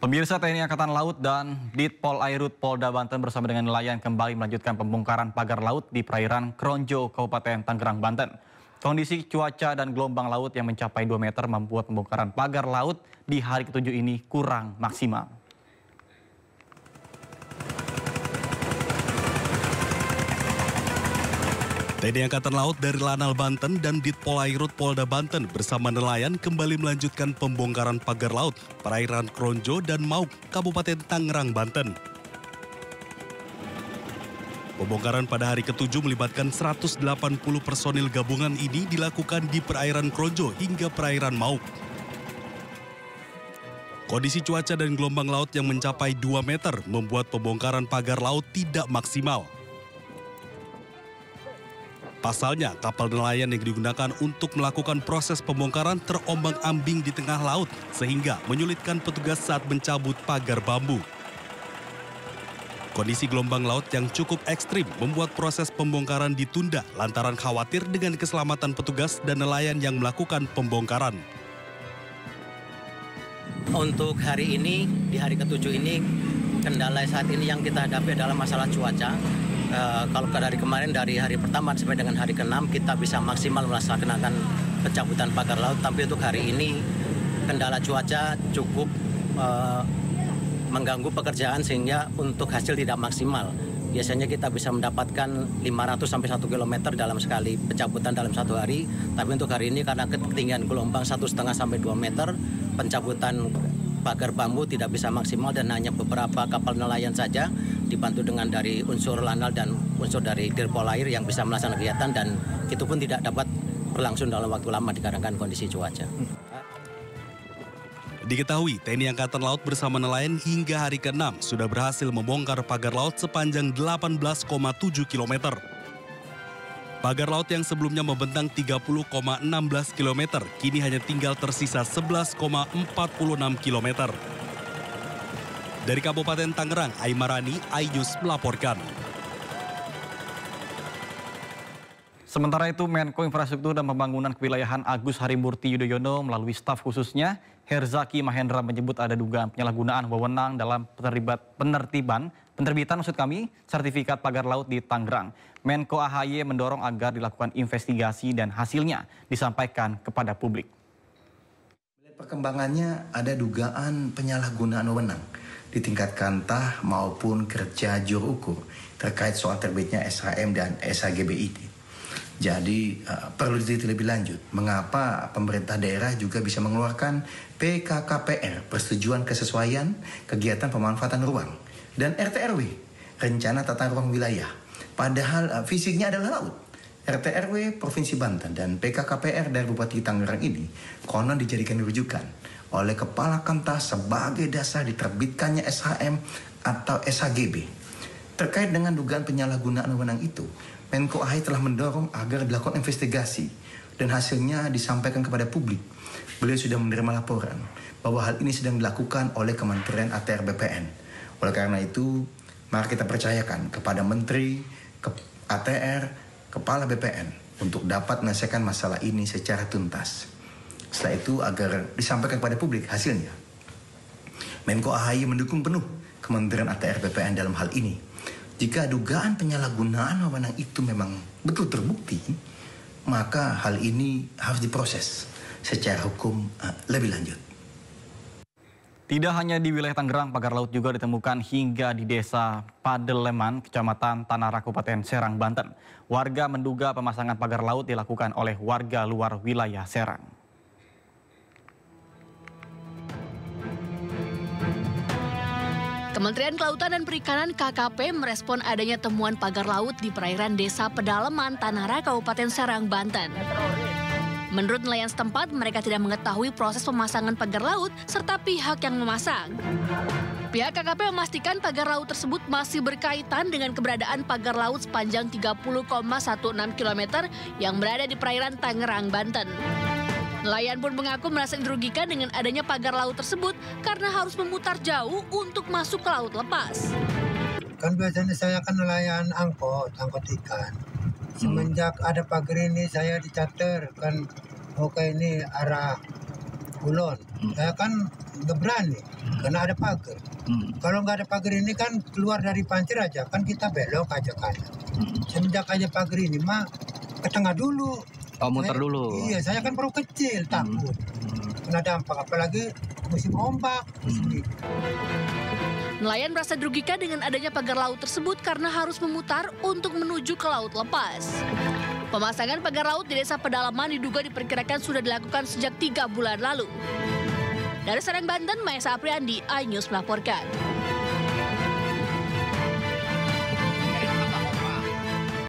Pemirsa, TNI Angkatan Laut dan Ditpol Airut Polda Banten bersama dengan nelayan kembali melanjutkan pembongkaran pagar laut di perairan Kronjo, Kabupaten Tangerang, Banten. Kondisi cuaca dan gelombang laut yang mencapai 2 meter membuat pembongkaran pagar laut di hari ke-7 ini kurang maksimal. TNI Angkatan Laut dari Lanal Banten dan Ditpol Airut Polda Banten bersama nelayan kembali melanjutkan pembongkaran pagar laut perairan Kronjo dan Mauk, Kabupaten Tangerang, Banten. Pembongkaran pada hari ke-7 melibatkan 180 personil gabungan ini dilakukan di perairan Kronjo hingga perairan Mauk. Kondisi cuaca dan gelombang laut yang mencapai 2 meter membuat pembongkaran pagar laut tidak maksimal. Pasalnya, kapal nelayan yang digunakan untuk melakukan proses pembongkaran terombang-ambing di tengah laut, sehingga menyulitkan petugas saat mencabut pagar bambu. Kondisi gelombang laut yang cukup ekstrim membuat proses pembongkaran ditunda lantaran khawatir dengan keselamatan petugas dan nelayan yang melakukan pembongkaran. Untuk hari ini, di hari ke-7 ini, kendala saat ini yang kita hadapi adalah masalah cuaca. Kalau dari kemarin, dari hari pertama sampai dengan hari ke-6, kita bisa maksimal melaksanakan pencabutan pagar laut. Tapi untuk hari ini, kendala cuaca cukup mengganggu pekerjaan sehingga untuk hasil tidak maksimal. Biasanya kita bisa mendapatkan 500 sampai 1 km dalam sekali pencabutan dalam satu hari. Tapi untuk hari ini karena ketinggian gelombang 1,5 sampai 2 meter, pencabutan pagar bambu tidak bisa maksimal dan hanya beberapa kapal nelayan saja dibantu dengan dari unsur Lanal dan unsur dari Ditpol Air yang bisa melaksanakan kegiatan, dan itu pun tidak dapat berlangsung dalam waktu lama dikarenakan kondisi cuaca. Diketahui TNI Angkatan Laut bersama nelayan hingga hari ke-6 sudah berhasil membongkar pagar laut sepanjang 18,7 km. Pagar laut yang sebelumnya membentang 30,16 km, kini hanya tinggal tersisa 11,46 km. Dari Kabupaten Tangerang, Aimarani, iNews melaporkan. Sementara itu, Menko Infrastruktur dan Pembangunan Kewilayahan Agus Harimurti Yudhoyono melalui staf khususnya, Herzaki Mahendra menyebut ada dugaan penyalahgunaan wewenang dalam penerbitan sertifikat pagar laut di Tangerang. Menko AHY mendorong agar dilakukan investigasi dan hasilnya disampaikan kepada publik. Perkembangannya ada dugaan penyalahgunaan wewenang di tingkat kantah maupun kerja juru ukur terkait soal terbitnya SHM dan SHGB ini. Jadi perlu diteliti lebih lanjut mengapa pemerintah daerah juga bisa mengeluarkan PKKPR, persetujuan kesesuaian kegiatan pemanfaatan ruang, dan RT/RW, rencana tata ruang wilayah. Padahal fisiknya adalah laut. RT/RW Provinsi Banten dan PKKPR dari Bupati Tangerang ini konon dijadikan rujukan oleh Kepala Kantah sebagai dasar diterbitkannya SHM atau SHGB. Terkait dengan dugaan penyalahgunaan wewenang itu, Menko AHY telah mendorong agar dilakukan investigasi dan hasilnya disampaikan kepada publik. Beliau sudah menerima laporan bahwa hal ini sedang dilakukan oleh Kementerian ATR BPN. Oleh karena itu, mari kita percayakan kepada Menteri ATR, Kepala BPN untuk dapat menyelesaikan masalah ini secara tuntas. Setelah itu agar disampaikan kepada publik hasilnya. Menko AHY mendukung penuh Kementerian ATR BPN dalam hal ini. Jika dugaan penyalahgunaan wewenang itu memang betul terbukti, maka hal ini harus diproses secara hukum lebih lanjut. Tidak hanya di wilayah Tangerang, pagar laut juga ditemukan hingga di desa Padeleman, Kecamatan Tanara, Kabupaten Serang, Banten. Warga menduga pemasangan pagar laut dilakukan oleh warga luar wilayah Serang. Kementerian Kelautan dan Perikanan KKP merespon adanya temuan pagar laut di perairan desa Pedaleman, Tanara, Kabupaten Serang, Banten. Menurut nelayan setempat, mereka tidak mengetahui proses pemasangan pagar laut serta pihak yang memasang. Pihak KKP memastikan pagar laut tersebut masih berkaitan dengan keberadaan pagar laut sepanjang 30,16 km yang berada di perairan Tangerang, Banten. Nelayan pun mengaku merasa dirugikan dengan adanya pagar laut tersebut karena harus memutar jauh untuk masuk ke laut lepas. Kan biasanya saya kan nelayan angkot ikan. Semenjak ada pagar ini saya dicater kan, oke ini arah kulon. Saya kan nggak berani karena ada pagar. Kalau nggak ada pagar ini kan keluar dari pancir aja kan kita belok aja kan. Semenjak aja pagar ini mah ke tengah dulu. Oh, muter dulu. Iya, saya kan baru kecil takut. Kena dampak apalagi musim ombak. Nelayan merasa dirugikan dengan adanya pagar laut tersebut karena harus memutar untuk menuju ke laut lepas. Pemasangan pagar laut di Desa Pedalaman diduga diperkirakan sudah dilakukan sejak 3 bulan lalu. Dari Serang, Banten, Maesa Apriandi, iNews melaporkan.